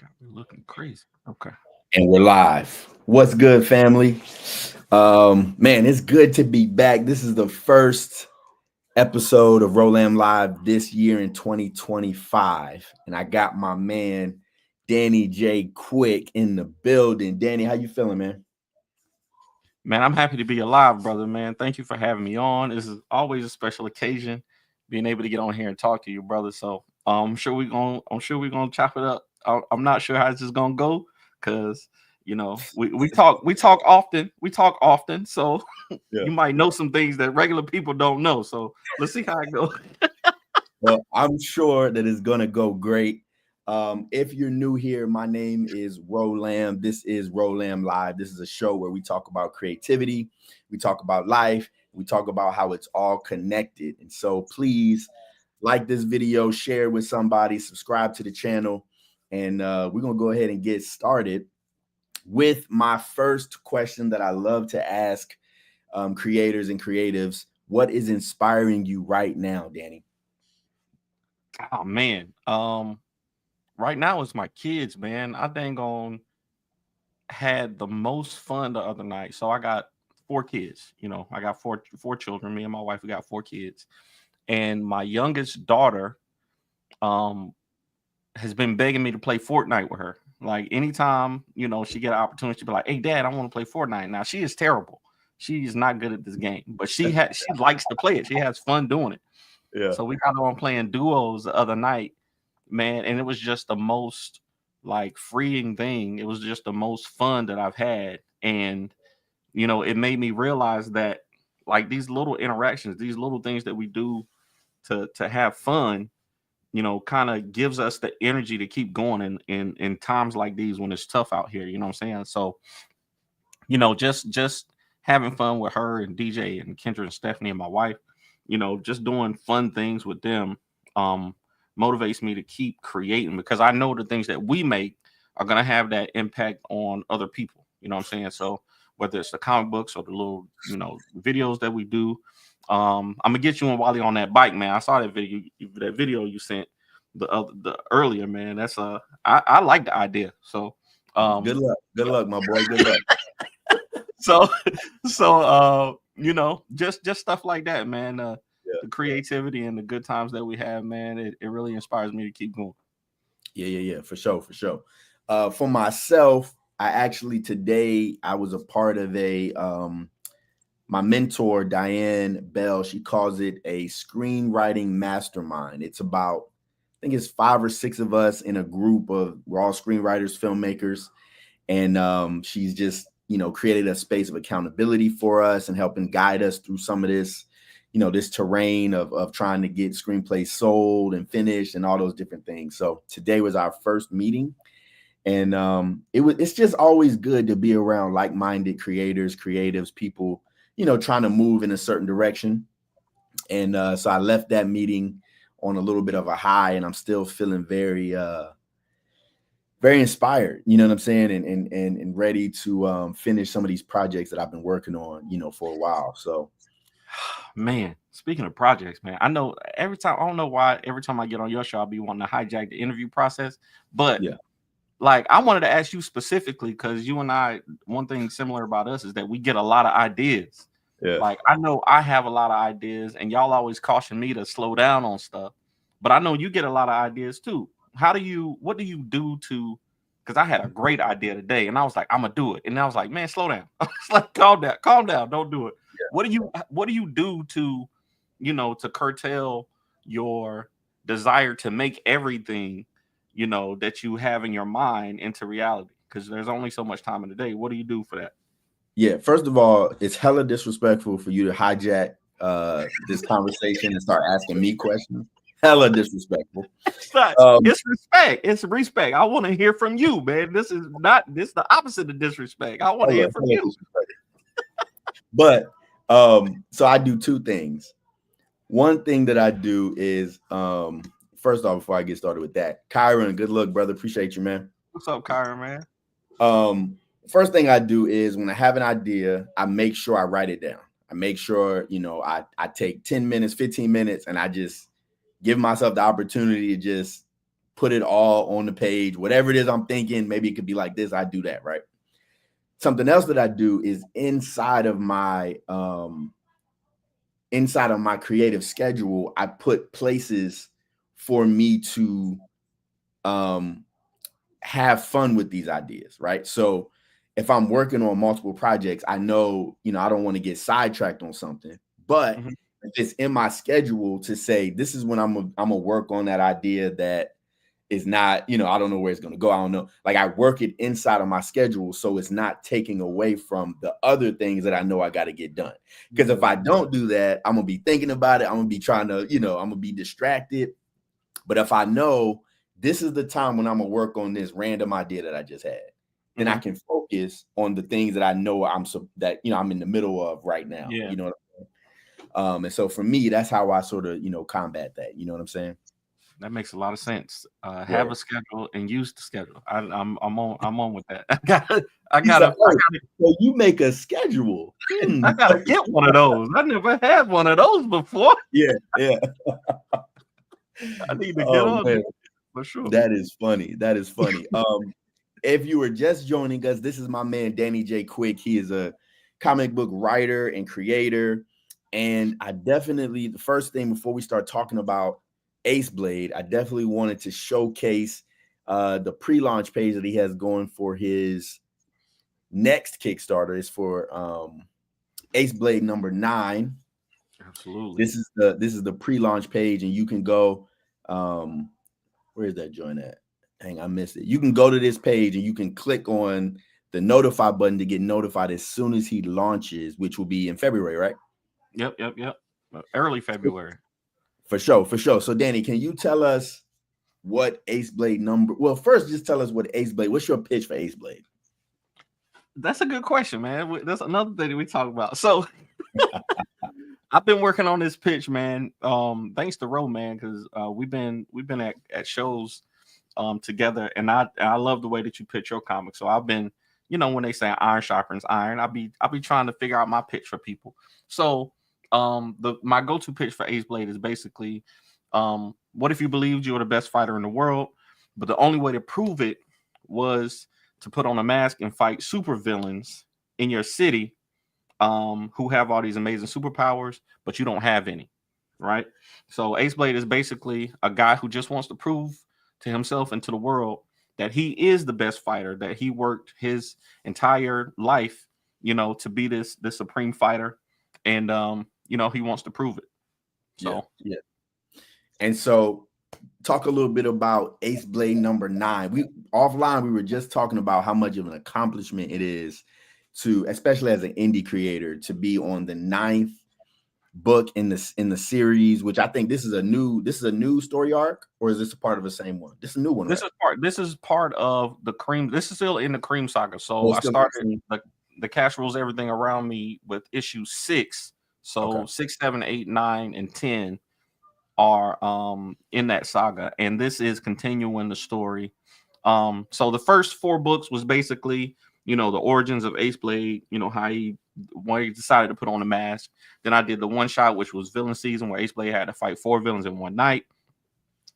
Got me looking crazy. Okay. And we're live. What's good, family? Man, it's good to be back. This is the first episode of Rolam Live this year in 2025. And I got my man Danny J Quick in the building. Danny, how you feeling, man? Man, I'm happy to be alive, brother, man. Thank you for having me on. This is always a special occasion being able to get on here and talk to you, brother. So I'm sure we're gonna chop it up. I'm not sure how this is gonna go because we talk often. We talk often. So Yeah. you might know some things that regular people don't know. So let's see how it goes. Well, I'm sure that it's gonna go great. If you're new here, my name is Rolam. This is Rolam Live. This is a show where we talk about creativity, we talk about life, we talk about how it's all connected. And so please like this video, share it with somebody, subscribe to the channel, and we're gonna go ahead and get started with my first question that I love to ask creators and creatives. What is inspiring you right now, Danny? Oh man. Right now it's my kids, man. I dang on had the most fun the other night. So I got four kids. I got four children. Me and my wife, we got four kids, and my youngest daughter um has been begging me to play Fortnite with her. Like anytime she get an opportunity, she'd be like, "Hey, Dad, I want to play Fortnite." Now she is terrible. She is not good at this game, but she likes to play it. She has fun doing it. Yeah. So we got on playing duos the other night, man, and it was just the most like freeing thing. It was just the most fun that I've had, and it made me realize that like these little interactions, these little things that we do to have fun, kind of gives us the energy to keep going in times like these when it's tough out here. You know what I'm saying? So just having fun with her and DJ and Kendra and Stephanie and my wife, just doing fun things with them um motivates me to keep creating because I know the things that we make are gonna have that impact on other people. You know what I'm saying? So whether it's the comic books or the little, videos that we do. I'm gonna get you and Wally on that bike, man. I saw that video you sent the earlier, man. That's I like the idea. So Good um luck. Good luck, my boy. Good luck. so just stuff like that, man. The creativity and the good times that we have, man, it really inspires me to keep going. Yeah. For sure. For sure. For myself, I actually today I was a part of my mentor, Diane Bell, she calls it a screenwriting mastermind. It's about, I think it's 5 or 6 of us in a group of, we're all screenwriters, filmmakers. And she's just, created a space of accountability for us and helping guide us through some of this, this terrain of trying to get screenplays sold and finished and all those different things. So today was our first meeting. And it's just always good to be around like-minded creators, creatives, people, trying to move in a certain direction. And so I left that meeting on a little bit of a high, and I'm still feeling very inspired, you know what I'm saying, and ready to finish some of these projects that I've been working on, for a while. So Man, speaking of projects, man, I know every time I don't know why every time I get on your show, I'll be wanting to hijack the interview process. But yeah, like I wanted to ask you specifically because you and I, one thing similar about us is that we get a lot of ideas. yeah, Like I know I have a lot of ideas, and y'all always caution me to slow down on stuff. But I know you get a lot of ideas too. What do you do to? Because I had a great idea today, and I was like, I'm gonna do it, and I was like, man, slow down. I was like, calm down, don't do it. What do you do to, to curtail your desire to make everything, that you have in your mind into reality? Because there's only so much time in the day. What do you do for that? yeah. First of all, it's hella disrespectful for you to hijack this conversation and start asking me questions. Hella disrespectful. It's not. Um, It's respect. It's respect. I want to hear from you, man. This is the opposite of disrespect. I want to hear from hella you. disrespectful. But so I do 2 things. One thing that I do is first off, before I get started with that, Kyron, good luck, brother. Appreciate you, man. What's up, Kyron, man? First thing I do is when I have an idea, I make sure I write it down. I make sure, I take 10 minutes, 15 minutes, and I just give myself the opportunity to just put it all on the page. Whatever it is I'm thinking, maybe it could be like this. I do that, right? Something else that I do is inside of my creative schedule, I put places for me to have fun with these ideas, right? So if I'm working on multiple projects, I know, I don't want to get sidetracked on something, but if it's in my schedule to say, this is when I'm gonna work on that idea that is not, I don't know where it's going to go. I don't know. Like, I work it inside of my schedule, so it's not taking away from the other things that I know I got to get done. Because if I don't do that, I'm going to be thinking about it. I'm going to be trying to, I'm going to be distracted. But if I know this is the time when I'm going to work on this random idea that I just had, then I can focus on the things that I know I'm in the middle of right now. Yeah. You know what I'm saying? And so for me, that's how I sort of, combat that. You know what I'm saying? That makes a lot of sense. Have a schedule and use the schedule. I'm on with that. I gotta. So you make a schedule. I gotta get one of those. I never had one of those before. Yeah. I need to get on it for sure. That is funny. If you were just joining us, this is my man Danny J. Quick. He is a comic book writer and creator. And I definitely, the first thing before we start talking about Aceblade, I definitely wanted to showcase the pre-launch page that he has going for his next Kickstarter. Is for Aceblade number 9. Absolutely. This is the pre-launch page, and you can go. Where is that joint at? Hang, I missed it. You can go to this page and you can click on the notify button to get notified as soon as he launches, which will be in February, right? Yep. Early February. For sure. So, Danny, can you tell us what Aceblade number? Well, first, just tell us what Aceblade. What's your pitch for Aceblade? That's a good question, man. That's another thing that we talk about. So, I've been working on this pitch, man. Thanks to Ro, man, because we've been at shows together, and I love the way that you pitch your comics. So I've been, when they say iron sharpens iron, I'll be trying to figure out my pitch for people. So. My go-to pitch for Aceblade is basically, what if you believed you were the best fighter in the world, but the only way to prove it was to put on a mask and fight supervillains in your city, who have all these amazing superpowers, but you don't have any, right? So Aceblade is basically a guy who just wants to prove to himself and to the world that he is the best fighter, that he worked his entire life, to be this supreme fighter, and he wants to prove it. So yeah. And so talk a little bit about Aceblade number 9. We were just talking about how much of an accomplishment it is to, especially as an indie creator, to be on the 9th book in the series, which I think this is a new story arc, or is this a part of the same one? This is a new one. This is part of the Cream. This is still in the Cream saga. So I started the Cash Rules Everything Around Me with issue 6. So 6, 7, 8, 9, and 10 are in that saga, and this is continuing the story. So the first 4 books was basically, the origins of Aceblade, why he decided to put on a mask. Then I did the one shot, which was villain season, where Aceblade had to fight 4 villains in one night.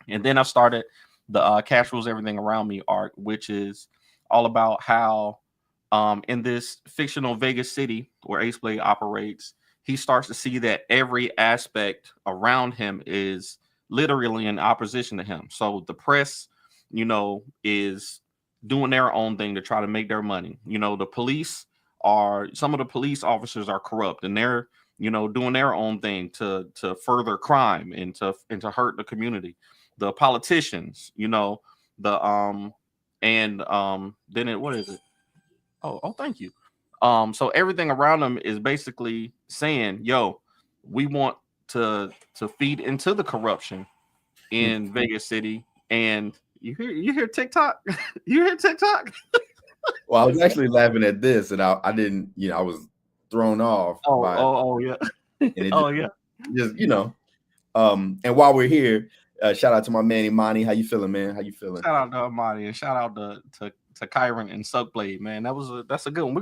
And then I started the Cash Rules Everything Around Me arc, which is all about how in this fictional Vegas city where Aceblade operates, he starts to see that every aspect around him is literally in opposition to him. So the press, is doing their own thing to try to make their money. The police some of the police officers are corrupt, and they're, doing their own thing to further crime and to hurt the community. The politicians, then what is it? Oh, thank you. So everything around them is basically saying, yo, we want to feed into the corruption in Vegas City. And you hear TikTok? You hear TikTok? Well, I was actually laughing at this, and I didn't, I was thrown off. Yeah. Just, and while we're here, shout out to my man Imani. How you feeling, man? How you feeling? Shout out to Imani, and shout out to Kyron and Suckblade, man. That's a good one.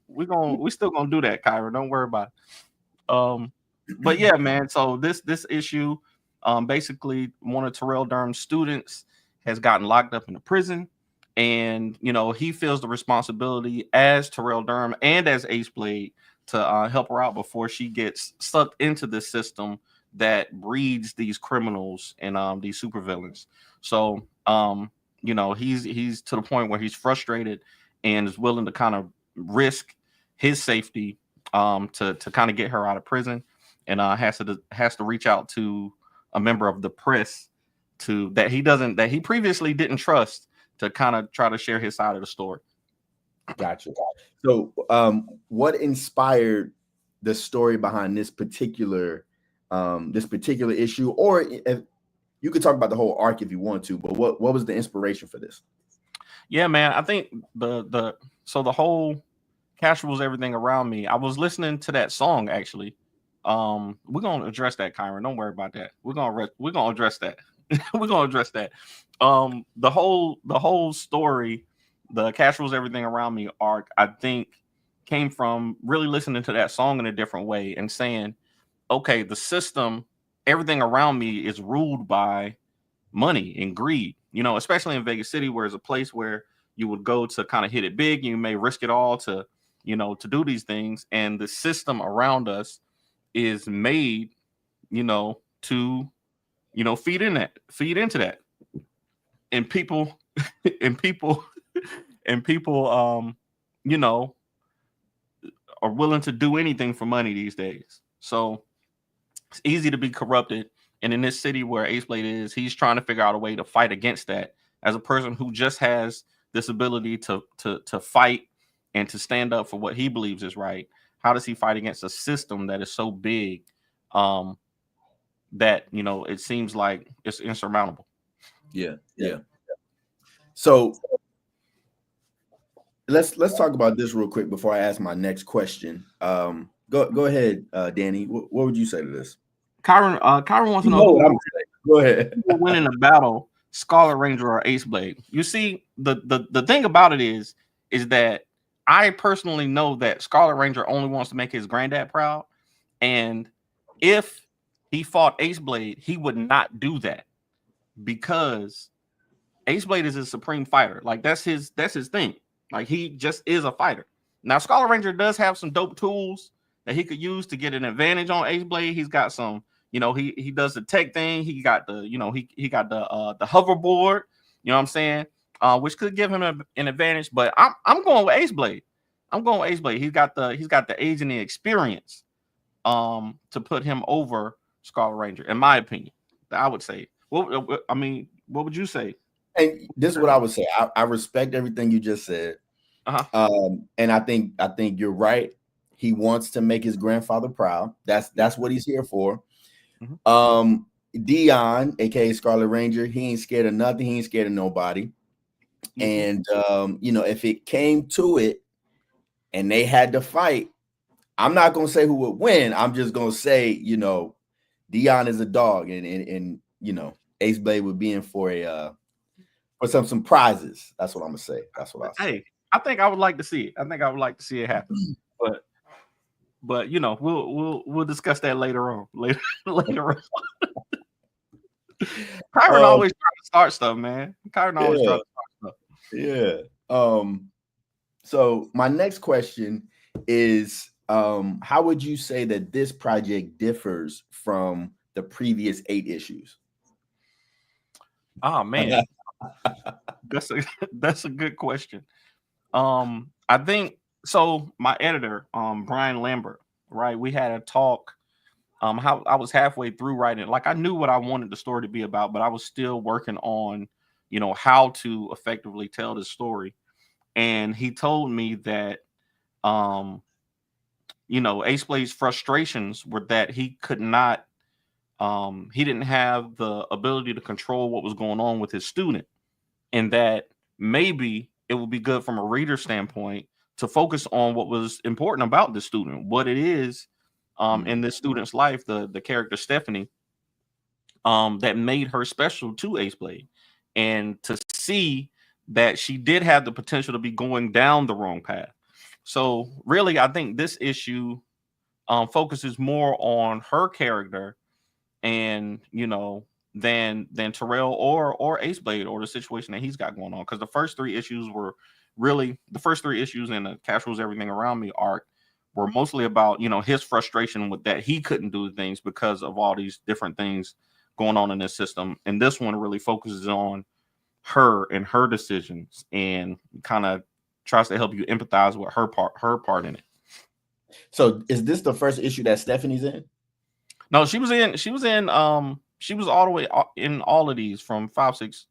We still gonna do that, Kyron. Don't worry about it. But yeah, man. So this issue, basically one of Terrell Durham's students, has gotten locked up in a prison, and he feels the responsibility as Terrell Durham and as Aceblade to help her out before she gets sucked into this system that breeds these criminals and these supervillains. So he's to the point where he's frustrated and is willing to kind of risk his safety to kind of get her out of prison, and has to reach out to a member of the press that he previously didn't trust to kind of try to share his side of the story. Gotcha. So, what inspired the story behind this particular issue, or if you could talk about the whole arc if you want to, but what was the inspiration for this? Yeah, man, I think the whole Cash Rules Everything Around Me. I was listening to that song actually. We're gonna address that, Kyron. Don't worry about that. We're gonna address that. We're gonna address that. The whole story, the Cash Rules Everything Around Me arc, I think came from really listening to that song in a different way and saying, okay, the system, everything around me is ruled by money and greed, especially in Vegas City, where it's a place where you would go to kind of hit it big. You may risk it all to do these things. And the system around us is made, to, feed into that. And people, and people, and people, are willing to do anything for money these days. So it's easy to be corrupted. And in this city where Aceblade is, he's trying to figure out a way to fight against that. As a person who just has this ability to fight and to stand up for what he believes is right, how does he fight against a system that is so big that it seems like it's insurmountable? Yeah. So let's talk about this real quick before I ask my next question. Go ahead, Danny. What would you say to this? Kyron wants to know what I'm saying. Go ahead. Who will win in a battle, Scarlet Ranger or Aceblade? You see, the thing about it is that I personally know that Scarlet Ranger only wants to make his granddad proud, and if he fought Aceblade, he would not do that because Aceblade is his supreme fighter. Like that's his thing. Like he just is a fighter. Now Scarlet Ranger does have some dope tools that he could use to get an advantage on Aceblade. He's got some, he does the tech thing. He got the, he got the hoverboard. You know what I'm saying? Which could give him an advantage. But I'm going with Aceblade. He's got the age and the experience to put him over Scarlet Ranger, in my opinion. I would say. Well, I mean, what would you say? And this is what I would say. I respect everything you just said. And I think you're right. He wants to make his grandfather proud. That's what he's here for. Dion, aka Scarlet Ranger, he ain't scared of nothing. He ain't scared of nobody. And if it came to it and they had to fight, I'm not gonna say who would win. I'm just gonna say, Dion is a dog, and Aceblade would be in for some prizes. That's what I'm gonna say. That's what I say. Hey, I think I would like to see it. I think I would like to see it happen. But we'll discuss that later on. Later on. Kyron always trying to start stuff, man. Kyron always trying to start stuff. Yeah. So my next question is, how would you say that this project differs from the previous 8 issues? Oh man. That's a good question. I think so. My editor, Brian Lambert, right? We had a talk. How I was halfway through writing. Like I knew what I wanted the story to be about, but I was still working on, how to effectively tell the story. And he told me that, Aceblade's frustrations were that he could not, he didn't have the ability to control what was going on with his student. And that maybe it would be good from a reader standpoint to focus on what was important about the student, what it is in this student's life, the character Stephanie, that made her special to Aceblade, and to see that she did have the potential to be going down the wrong path. So really, I think this issue focuses more on her character and, than Terrell or Aceblade or the situation that he's got going on. Because the first three issues were really the first three issues in the Cash Rules Everything Around Me arc were mostly about, you know, his frustration with that he couldn't do things because of all these different things going on in this system. And this one really focuses on her and her decisions and kind of tries to help you empathize with her part in it. So is this the first issue that Stephanie's in? No, she was all the way in all of these from 6,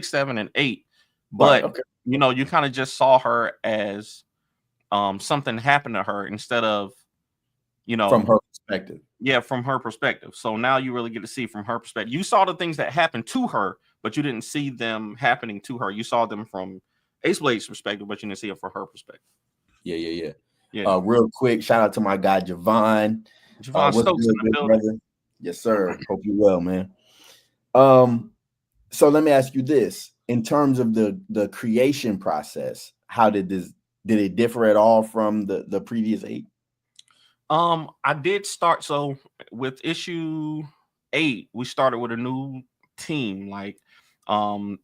7, and 8. Right. But Okay. you know, you kind of just saw her as something happened to her instead of, you From know, her perspective. yeah, from her perspective. So now you really get to see from her perspective. You saw the things that happened to her, but you didn't see them happening to her. You saw them from Ace Blade's perspective, but you didn't see it from her perspective. Yeah. Yeah. Real quick, shout out to my guy Javon. Javon What's Stokes in good, the good building. brother? Yes, sir. Hope you well, man. So let me ask you this: in terms of the creation process, how did it differ at all from the previous 8? I did start so with issue 8, we started with a new team. Like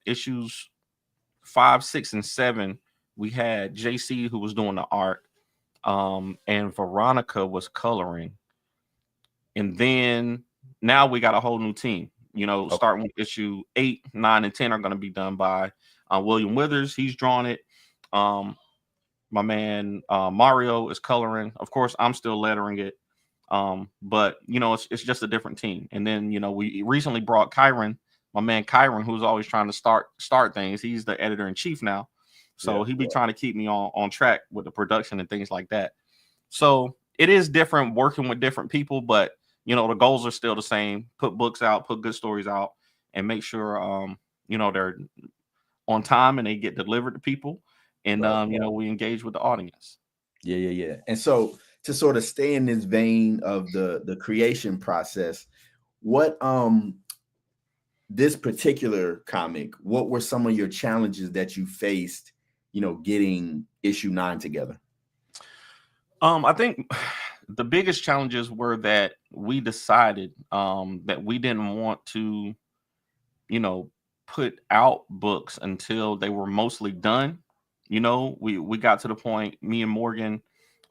issues 5, 6, and 7, we had JC who was doing the art, and Veronica was coloring. And then now we got a whole new team. You know, Okay. starting with issue 8, 9, and 10 are going to be done by William Withers. He's drawn it. My man Mario is coloring. Of course, I'm still lettering it. But you know, it's just a different team. And then, you know, we recently brought Kyron, my man Kyron, who's always trying to start things. He's the editor in chief now. So he be trying to keep me on track with the production and things like that. So it is different working with different people, but you know, the goals are still the same. Put books out, put good stories out, and make sure you know, they're on time and they get delivered to people. And Right. you know, we engage with the audience. Yeah. And so to sort of stay in this vein of the creation process, what this particular comic, what were some of your challenges that you faced, getting issue 9 together? I think the biggest challenges were that we decided that we didn't want to, you know, put out books until they were mostly done. You know, we got to the point, me and Morgan,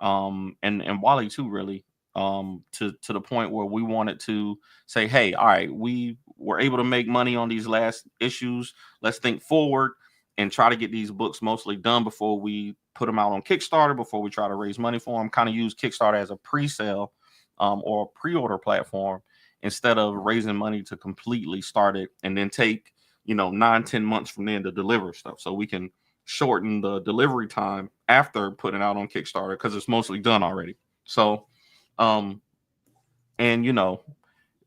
and Wally too, really, to the point where we wanted to say, hey, all right, we were able to make money on these last issues. Let's think forward and try to get these books mostly done before we put them out on Kickstarter, before we try to raise money for them. Kind of use Kickstarter as a pre-sale or a pre-order platform instead of raising money to completely start it and then take, you know, 9-10 months from then to deliver stuff, so we can shorten the delivery time after putting it out on Kickstarter because it's mostly done already. So and you know,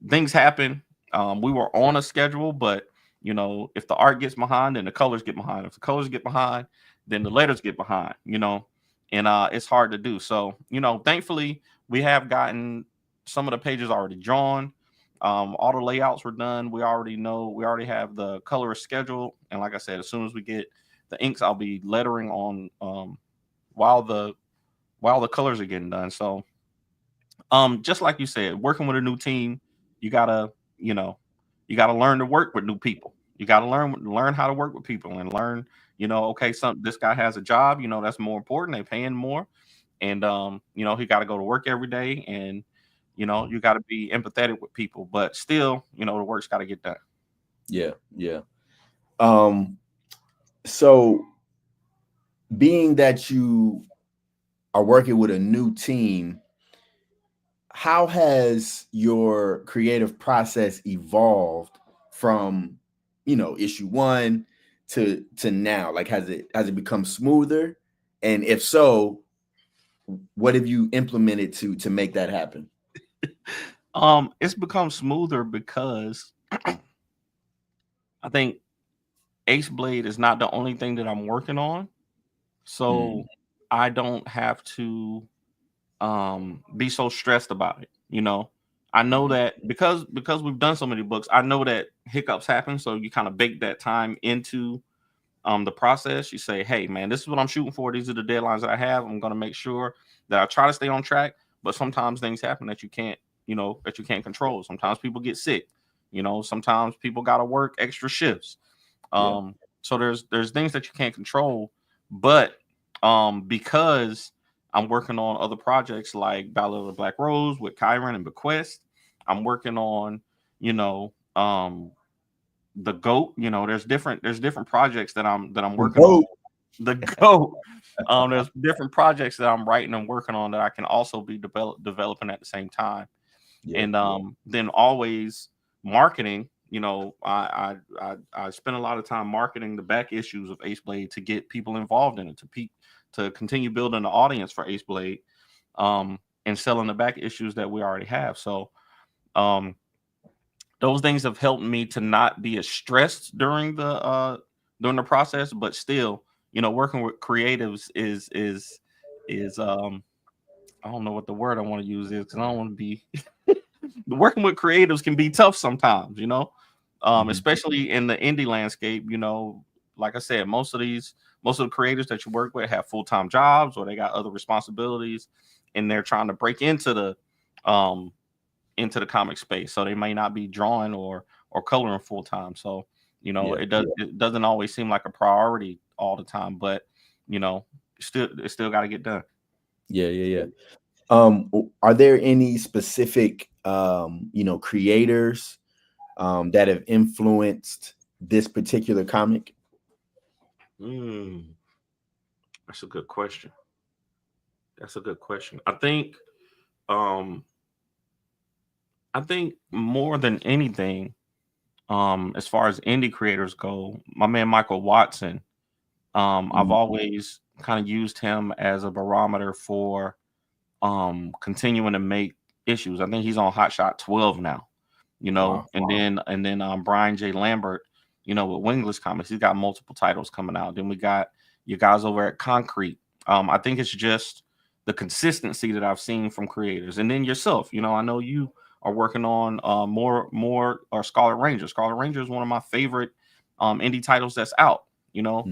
things happen. We were on a schedule, but you know, if the art gets behind, then the colors get behind. If the colors get behind, then the letters get behind. You know, and it's hard to do. So you know, thankfully, we have gotten some of the pages already drawn. All the layouts were done. We already know. We already have the colorist schedule. And like I said, as soon as we get the inks, I'll be lettering on while the colors are getting done. So just like you said, working with a new team, you gotta, you know, you gotta learn to work with new people. You gotta learn how to work with people and learn, you know, okay, this guy has a job, you know, that's more important. They paying more, and you know, he got to go to work every day, and you know, you got to be empathetic with people, but still, you know, the work's got to get done. Yeah. So being that you are working with a new team, how has your creative process evolved from, issue 1 to now? Like, has it become smoother? And if so, what have you implemented to make that happen? It's become smoother because I think Ace Blade is not the only thing that I'm working on, Mm, so I don't have to be so stressed about it. You know, I know mhm. that because we've done so many books, I know that hiccups happen, so you kind of bake that time into the process. You say, hey man, this is what I'm shooting for, these are the deadlines that I have. I'm going to make sure that I try to stay on track, but sometimes things happen that you can't, you know, that you can't control. Sometimes people get sick, You know, sometimes people got to work extra shifts. Yeah. So there's things that you can't control, but because I'm working on other projects like Ballad of the Black Rose with Kyron and Bequest, I'm working on, you know, the GOAT. You know, there's different projects that I'm The working on. GOAT. The GOAT. There's different projects that I'm writing and working on that I can also be developing at the same time. Yeah. And then always marketing. You know, I spend a lot of time marketing the back issues of Aceblade to get people involved in it, to continue building the audience for Aceblade, and selling the back issues that we already have. So um, those things have helped me to not be as stressed during the process, but still, you know, working with creatives is I don't know what the word I want to use is because I don't want to be working with creatives can be tough sometimes, you know, Mhm. especially in the indie landscape. You know, like I said, most of the creators that you work with have full-time jobs or they got other responsibilities, and they're trying to break um into the comic space, so they may not be drawing or coloring full time. So you know, Yeah. it doesn't always seem like a priority all the time, but you know, it still got to get done. Yeah. Yeah. Yeah. Are there any specific creators that have influenced this particular comic? Mm, that's a good question. That's a good question. Um I think more than anything, as far as indie creators go, my man Michael Watson, I've Mhm. always kind of used him as a barometer for continuing to make issues. I think he's on Hot Shot 12 now, you know, Wow. and then Brian J. Lambert, you know, with Wingless Comics, he's got multiple titles coming out. Then we got you guys over at Concrete. I think it's just the consistency that I've seen from creators, and then yourself. You know, I know you are working on more or Scarlet Ranger. Scarlet Ranger is one of my favorite indie titles that's out. You know,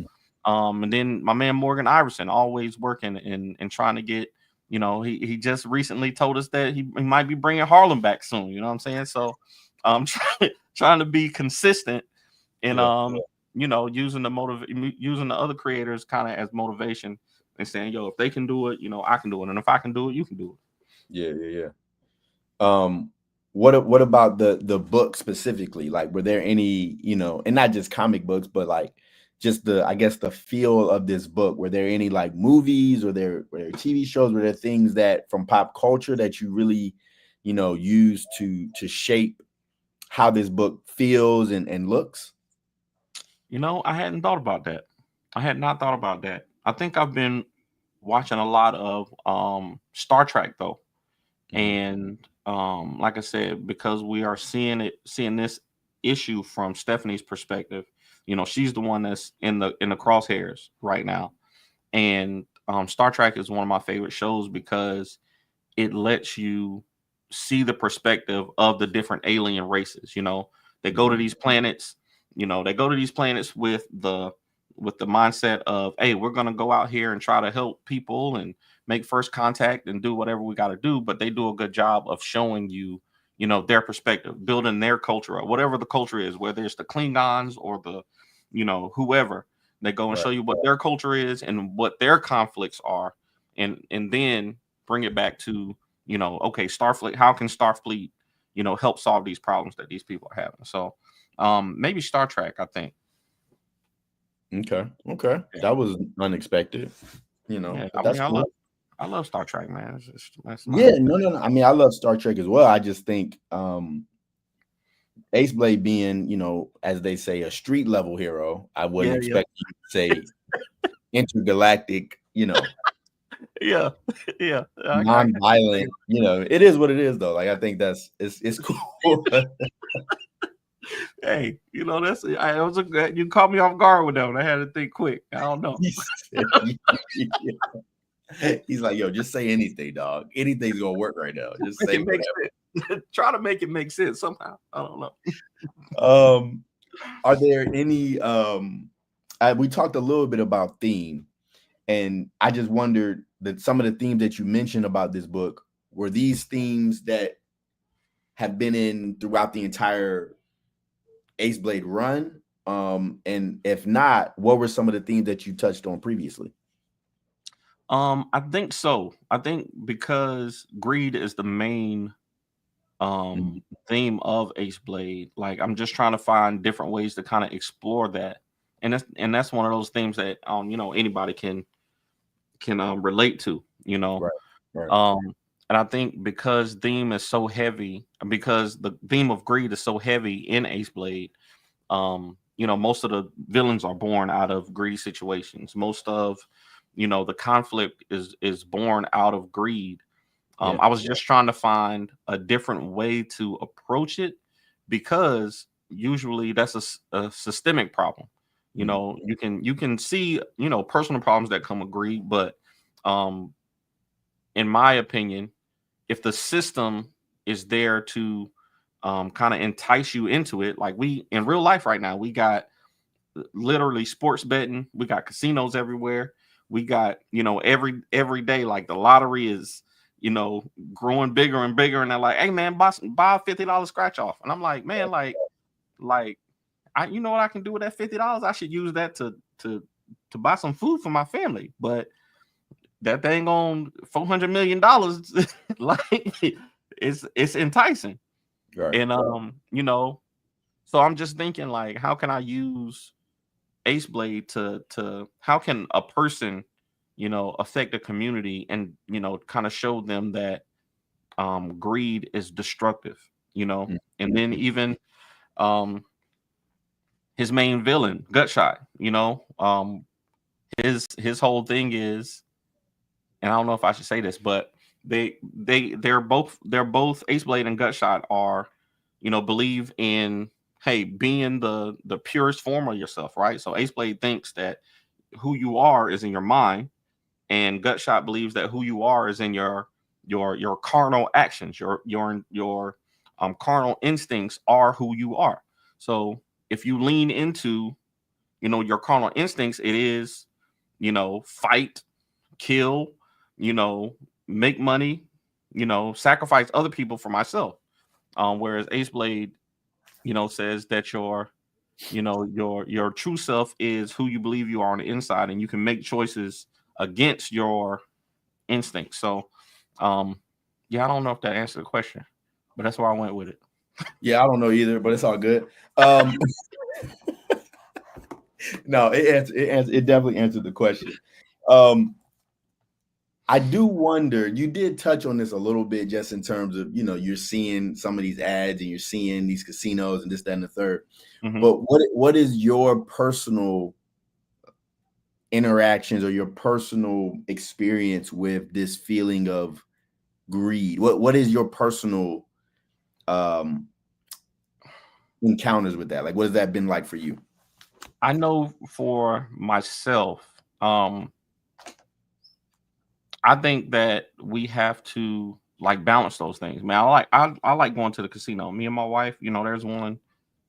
Mm. and then my man Morgan Iverson always working and trying to get, you know, he just recently told us that he might be bringing Harlem back soon. You know what I'm saying? So trying to be consistent and Yeah. you know, using the other creators kind of as motivation and saying, yo, if they can do it, you know, I can do it. And if I can do it, you can do it. Yeah. Yeah. Yeah. Um, what about the book specifically? Like, were there any, and not just comic books, but like just the, I guess, the feel of this book? Were there any like movies, or were there TV shows? Were there things that from pop culture that you really, used to shape how this book feels and looks? You know, I hadn't thought about that. I had not thought about that. I think I've been watching a lot of Star Trek though. Mhm. And like I said, because we are seeing this issue from Stephanie's perspective, you know, she's the one that's in the crosshairs right now. And Star Trek is one of my favorite shows because it lets you see the perspective of the different alien races. You know, they go to Mhm. these planets, you know, they go to these planets with the mindset of, hey, we're gonna go out here and try to help people and make first contact and do whatever we gotta do. But they do a good job of showing you, you know, their perspective, building their culture, or whatever the culture is, whether it's the Klingons or the, you know, whoever. They go and Right. show you what their culture is and what their conflicts are, and then bring it back to, you know, okay, Starfleet, how can Starfleet, you know, help solve these problems that these people are having? So maybe Star Trek, I think. Okay. Okay. Yeah, That was unexpected, yeah. but I mean, that's cool. I love Star Trek, man. That's my Yeah, no, no, no. I mean, I love Star Trek as well. I just think Ace Blade being, as they say, a street level hero, I wouldn't yeah, yeah, expect you to say intergalactic, yeah, yeah. I can say non-violent, it is what it is though. Like I think it's cool. hey, you know, I was you caught me off guard with that one. I had to think quick. I don't know. He said- He's like, yo, just say anything, dog. Anything's gonna work right now. Just Make say it make whatever. sense. Try to make it make sense somehow. I don't know. Um, are there any we talked a little bit about theme, and I just wondered that some of the themes that you mentioned about this book were these themes that have been in throughout the entire Aceblade run? And if not, what were some of the themes that you touched on previously? I think so. I think because greed is the main Mhm. theme of Ace Blade. Like I'm just trying to find different ways to kind of explore that. And that's one of those themes that anybody can relate to, you know. Right, right. Um and I think because theme is so heavy, because the theme of greed is so heavy in Ace Blade, most of the villains are born out of greedy situations. Most of the conflict is born out of greed. Yeah. I was just trying to find a different way to approach it because usually that's a systemic problem. Mhm. You can see personal problems that come with greed, but um, in my opinion, if the system is there to kind of entice you into it, like we in real life right now, we got literally sports betting, we got casinos everywhere, we got every day, like the lottery is growing bigger and bigger, and they're like, hey man, buy a $50 scratch off, and I'm like, man, like I you know what I can do with that $50? I should use that to buy some food for my family, but that thing on $400 million, like it's enticing. Right. And so I'm just thinking, like, how can I use Ace Blade to how can a person affect a community, and kind of show them that greed is destructive, and then Mhm. even um his main villain, Gutshot, his whole thing is, and I don't know if I should say this, but they're both Ace Blade and Gutshot are, believe in, hey, being the purest form of yourself, right? So Ace Blade thinks that who you are is in your mind, and Gutshot believes that who you are is in your carnal actions, your carnal instincts are who you are. So if you lean into your carnal instincts, it is fight, kill, you know, make money, sacrifice other people for myself. Whereas Ace Blade, says that your true self is who you believe you are on the inside, and you can make choices against your instincts. So, um, yeah, I don't know if that answered the question, but that's where I went with it. Yeah, I don't know either, but it's all good. Um, no, it definitely answered the question. Um, I do wonder, you did touch on this a little bit just in terms of, you're seeing some of these ads and you're seeing these casinos and this, that, and the third. Mhm. But what is your personal interactions or your personal experience with this feeling of greed? What is your personal um encounters with that? Like, what has that been like for you? I know for myself, I think that we have to like balance those things, man. I like going to the casino. Me and my wife, there's one,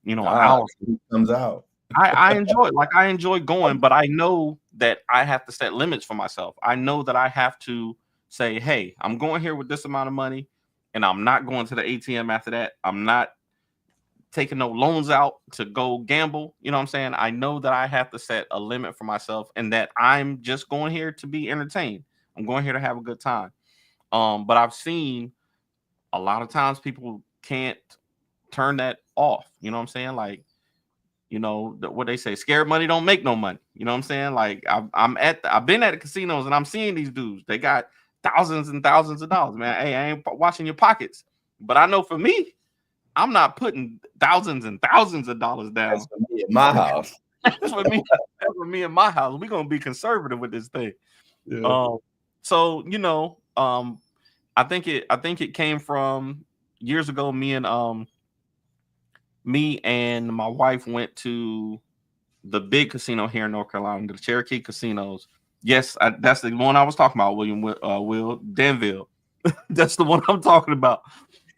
an Ah, hour. it comes out. I enjoy it. Like I enjoy going, but I know that I have to set limits for myself. I know that I have to say, hey, I'm going here with this amount of money, and I'm not going to the ATM after that. I'm not taking no loans out to go gamble. You know what I'm saying? I know that I have to set a limit for myself, and that I'm just going here to be entertained. I'm going here to have a good time. But I've seen a lot of times people can't turn that off. You know what I'm saying? Like, what they say, scared money don't make no money. You know what I'm saying? Like I've been at the casinos, and I'm seeing these dudes. They got thousands and thousands of dollars, man. Hey, I ain't watching your pockets, but I know for me, I'm not putting thousands and thousands of dollars That's down. for me at my house. That's for me. That's for me in my house. We're gonna be conservative with this thing. Yeah. So I think it came from years ago. Me and my wife went to the big casino here in North Carolina, the Cherokee casinos. Yes, that's the one I was talking about, Will Danville. That's the one I'm talking about.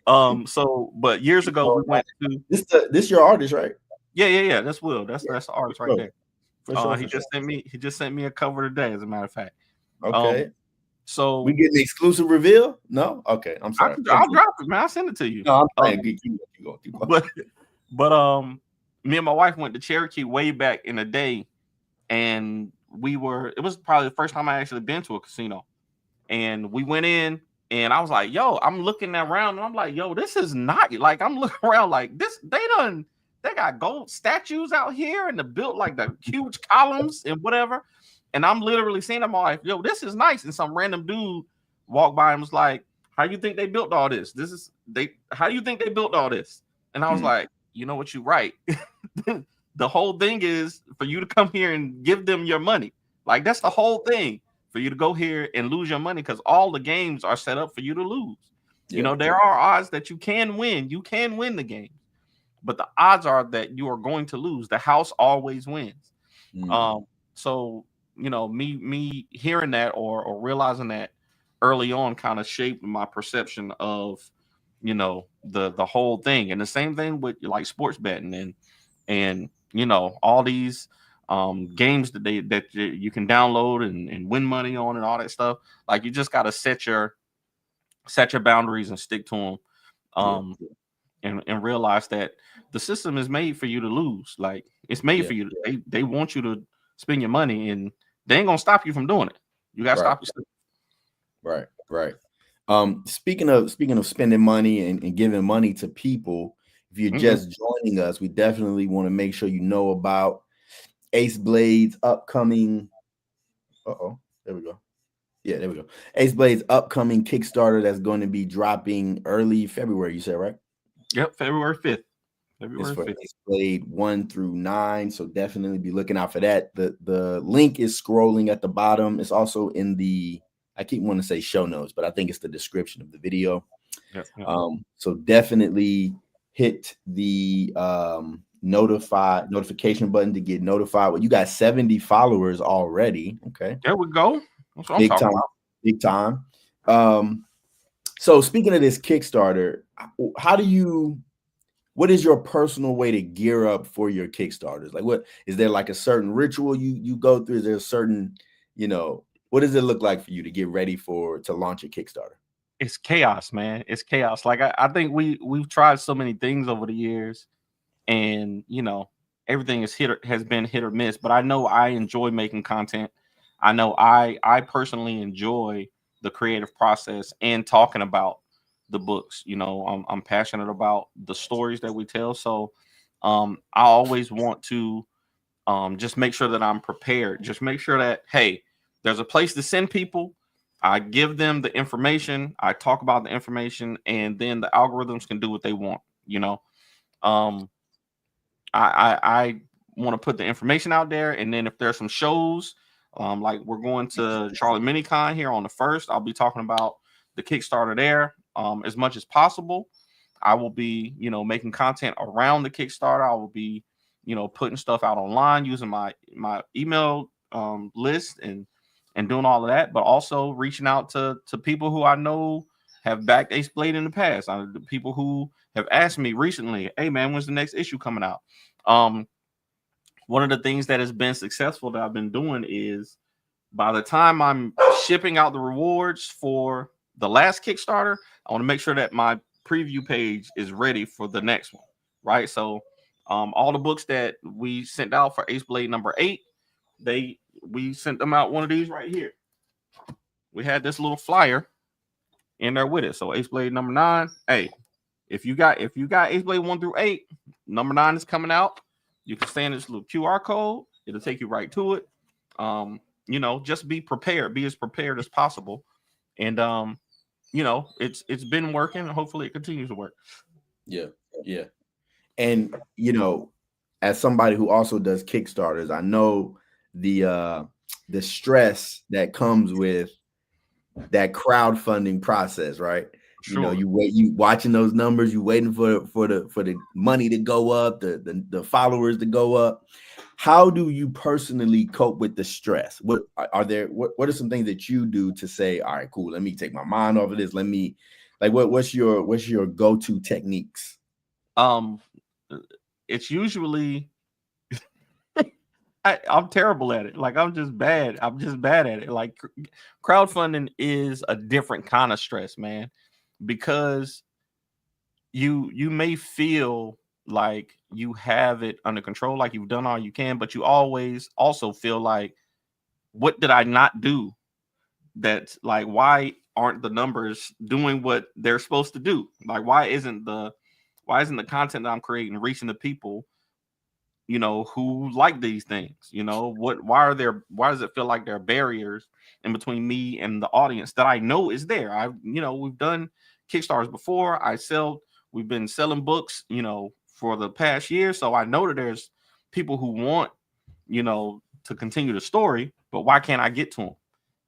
But years ago we went to. This your artist, right? Yeah. That's Will. That's the artist right Sure. there. For sure, He for sure. just sent me a cover today, as a matter of fact. Um, Okay. We so get an exclusive reveal? No? Okay. I'm sorry. I'll drop it, man. I'll send it to you. No, I'm playing. Um, Keep going. but but me and my wife went to Cherokee way back in the day, and it was probably the first time I actually been to a casino. And we went in, and I was like, yo, I'm looking around, and I'm like, yo, this is not like, I'm looking around like this. They got gold statues out here and the built like the huge columns and whatever. And I'm literally seeing them all like, yo, this is nice. And some random dude walked by and was like, how you think they built all this? How do you think they built all this? And I was like, you know what, you right. The whole thing is for you to come here and give them your money. Like, that's the whole thing, for you to go here and lose your money, because all the games are set up for you to lose. Yeah. You know, there are odds that you can win. You can win the game, but the odds are that you are going to lose. The house always wins. So, you know, me hearing that or realizing that early on kind of shaped my perception of, you know, the whole thing. And the same thing with like sports betting and you know, all these games that you can download and win money on and all that stuff. Like, you just got to set your boundaries and stick to them. And realize that the system is made for you to lose. Like, it's made for you. They want you to spend your money, and they ain't gonna stop you from doing it. You gotta stop yourself. Right. Speaking of spending money and giving money to people, if you're just joining us, we definitely want to make sure you know about Aceblade's upcoming. There we go. Yeah, there we go. Aceblade's upcoming Kickstarter that's going to be dropping early February. You said, right? Yep, February 5th. It's for Aceblade 1 through 9, so definitely be looking out for that. The link is scrolling at the bottom. It's also in the, I keep wanting to say show notes, but I think it's the description of the video. So definitely hit the notification button to get notified. Well, you got 70 followers already. Okay, there we go. That's what I'm talking about. Big time. So speaking of this Kickstarter, what is your personal way to gear up for your Kickstarters? Like, what is there, like a certain ritual you go through? Is there a certain, you know, what does it look like for you to get ready to launch a Kickstarter? It's chaos, man. It's chaos. Like, I think we've tried so many things over the years, and you know, everything has been hit or miss. But I know I enjoy making content. I know I personally enjoy the creative process and talking about the books. You know, I'm passionate about the stories that we tell. So I always want to just make sure that I'm prepared. Just make sure that, hey, there's a place to send people. I give them the information. I talk about the information, and then the algorithms can do what they want. You know, I want to put the information out there, and then if there's some shows, like we're going to Charlotte Minicon here on the 1st, I'll be talking about the Kickstarter there as much as possible. I will be, you know, making content around the Kickstarter. I will be, you know, putting stuff out online using my email list and doing all of that, but also reaching out to people who I know have backed Aceblade in the past. The people who have asked me recently, hey man, when's the next issue coming out? One of the things that has been successful that I've been doing is, by the time I'm shipping out the rewards for the last Kickstarter, I want to make sure that my preview page is ready for the next one, right? So all the books that we sent out for Aceblade number 8, we sent them out one of these right here. We had this little flyer in there with it. So Aceblade number 9, hey, if you got Aceblade 1 through 8, number 9 is coming out. You can scan this little QR code. It'll take you right to it. You know, just be prepared. Be as prepared as possible. And you know, it's been working, and hopefully it continues to work. Yeah. And you know, as somebody who also does Kickstarters, I know the stress that comes with that crowdfunding process, right? Sure. You know, you watching those numbers, you waiting for the money to go up, the followers to go up. How do you personally cope with the stress? What are some things that you do to say, all right, cool, let me take my mind off of this. Let me, like, what's your go-to techniques? It's usually I'm terrible at it. Like, I'm just bad at it. Like, crowdfunding is a different kind of stress, man, because you may feel like you have it under control, like you've done all you can, but you always also feel like, what did I not do? That's like, why aren't the numbers doing what they're supposed to do? Like, why isn't the content that I'm creating reaching the people, who like these things? Why does it feel like there are barriers in between me and the audience that I know is there? We've done Kickstarters before. We've been selling books, for the past year. So I know that there's people who want, to continue the story, but why can't I get to them?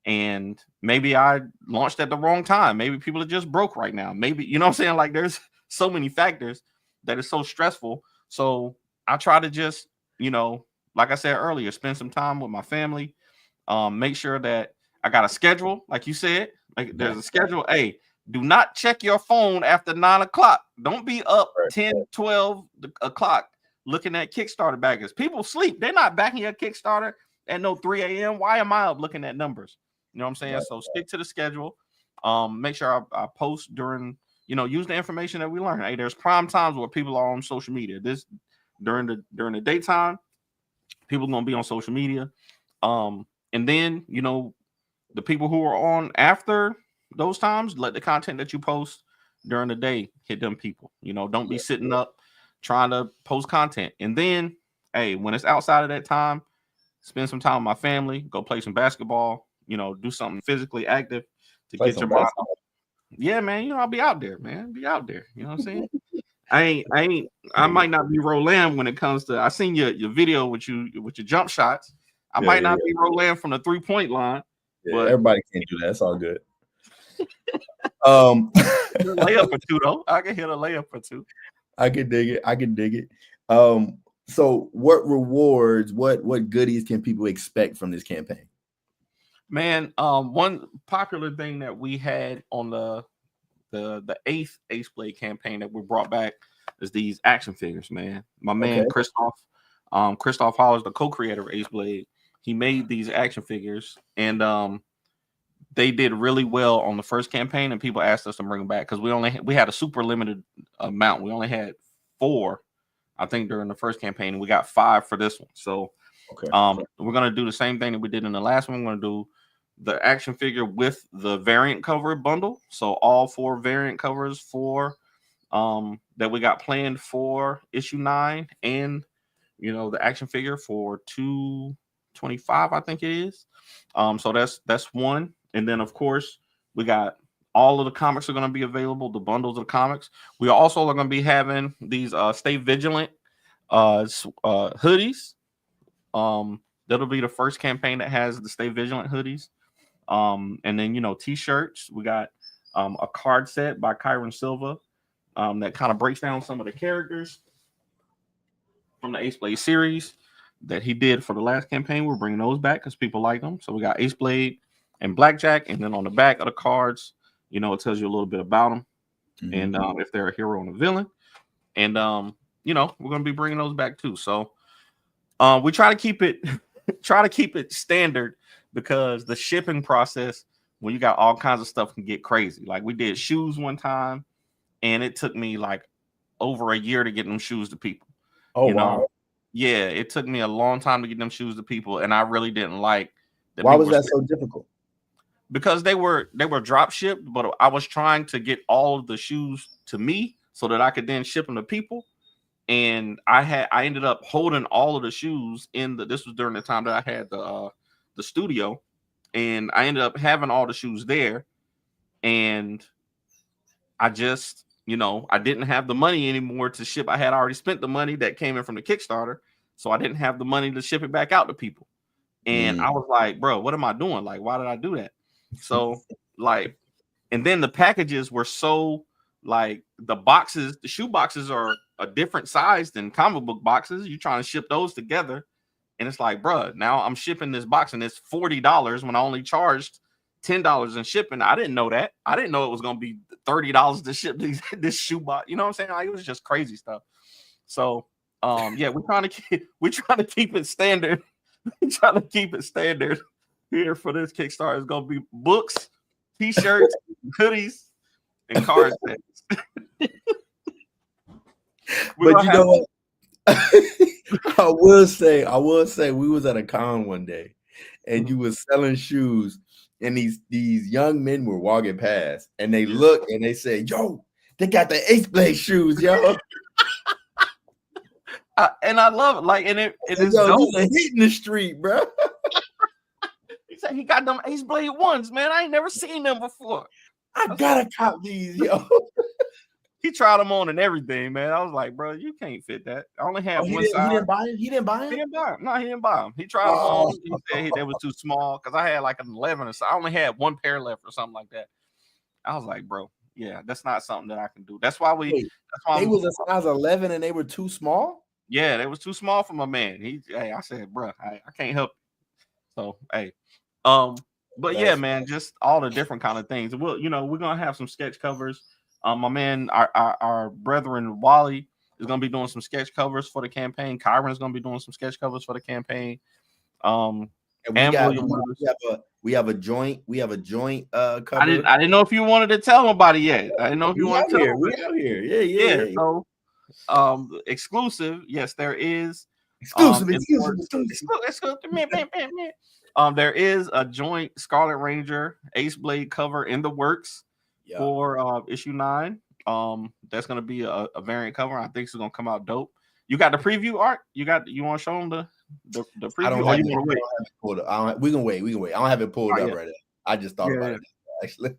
And maybe I launched at the wrong time. Maybe people are just broke right now. Maybe, you know what I'm saying? Like, there's so many factors that is so stressful. So I try to just, like I said earlier, spend some time with my family. Make sure that I got a schedule, like you said. Like, there's a schedule. Hey, do not check your phone after 9 o'clock. Don't be up 10, 12 o'clock looking at Kickstarter backers. People sleep. They're not backing your Kickstarter at no 3 a.m. Why am I up looking at numbers? You know what I'm saying? So stick to the schedule. Make sure I post during, use the information that we learn. Hey, there's prime times where people are on social media. This during the daytime, people are gonna be on social media. And then, the people who are on after those times, let the content that you post during the day hit them people. Don't be sitting up trying to post content. And then, hey, when it's outside of that time, spend some time with my family, go play some basketball, do something physically active to get your mind. Yeah, man, I'll be out there, man. Be out there. You know what I'm saying? I might not be Roland when it comes to, I seen your video with your jump shots. I might not be Roland from the 3-point line. Yeah, but everybody can't do that. It's all good. Layup or two, though. I can hit a layup or two. I can dig it. So what rewards, what goodies can people expect from this campaign? Man, one popular thing that we had on the 8th Aceblade campaign that we brought back is these action figures, man. My man Christoph Holler, the co-creator of Aceblade, he made these action figures, and they did really well on the first campaign, and people asked us to bring them back because we had a super limited amount. We only had 4, I think, during the first campaign, and we got 5 for this one. So we're gonna do the same thing that we did in the last one. We're gonna do the action figure with the variant cover bundle. So all 4 variant covers for that we got planned for issue 9, and the action figure for 225, I think it is. So that's one. And then, of course, we got all of the comics are going to be available, the bundles of the comics. We also are going to be having these Stay Vigilant hoodies. That'll be the first campaign that has the Stay Vigilant hoodies. And then, t-shirts. We got a card set by Kyron Silva that kind of breaks down some of the characters from the Aceblade series that he did for the last campaign. We're bringing those back because people like them. So we got Aceblade and Blackjack, and then on the back of the cards, it tells you a little bit about them, and if they're a hero and a villain. And we're gonna be bringing those back too. So we try to keep it standard, because the shipping process, when you got all kinds of stuff, can get crazy. Like, we did shoes one time, and it took me like over a year to get them shoes to people. Oh, wow. Yeah, it took me a long time to get them shoes to people, and I really didn't like that. Why was that so difficult? Because they were drop shipped, but I was trying to get all of the shoes to me so that I could then ship them to people. And I ended up holding all of the shoes this was during the time that I had the studio, and I ended up having all the shoes there, and I just, I didn't have the money anymore to ship. I had already spent the money that came in from the Kickstarter, so I didn't have the money to ship it back out to people. And I was like, bro, what am I doing? Like, why did I do that? So, like, and then the packages were so, like, the shoe boxes are a different size than comic book boxes. You're trying to ship those together, and it's like, bro, now I'm shipping this box and it's $40 when I only charged $10 in shipping. I didn't know that. I didn't know it was gonna be $30 to ship this shoe box. You know what I'm saying? Like, it was just crazy stuff. So, yeah, we're trying to keep it standard. We're trying to keep it standard here for this Kickstarter. It's gonna be books, t-shirts, hoodies, and card sets. We're But gonna you have know what? I will say we was at a con one day and you was selling shoes and these young men were walking past and they look and they say, yo, they got the Aceblade shoes, yo. and I love it. Like, and it Said, is yo, dope. this a hit in the street, bro. He said he got them Aceblade ones, man. I ain't never seen them before. I gotta cop these, yo. He tried them on and everything, man. I was like, bro, you can't fit that. I only had Oh, one size. he didn't buy it? He didn't buy He it? didn't buy them. No, he didn't buy them. He tried them Oh. on. He said they was too small because I had like an 11 or so. I only had one pair left or something like that. I was like, bro, yeah, that's not something that I can do. That's why we. Wait, that's why they was a size 11 and they were too small? Yeah, they was too small for my man. I said, bro, I can't help. So, hey, but yeah, man, just all the different kind of things. We're gonna have some sketch covers. My man, our brethren Wally is gonna be doing some sketch covers for the campaign. Kyron is gonna be doing some sketch covers for the campaign. And we have a joint cover. I didn't know if you wanted to tell nobody yet. I didn't know if you wanted to tell them. We out here. Yeah. So exclusive. Yes, there is exclusive. There is a joint Scarlet Ranger Aceblade cover in the works for issue 9. That's gonna be a variant cover. I think it's gonna come out dope. You got the preview art? You want to show them the preview? I don't have it pulled up. We can wait. I don't have it pulled up right now. I just thought about it actually.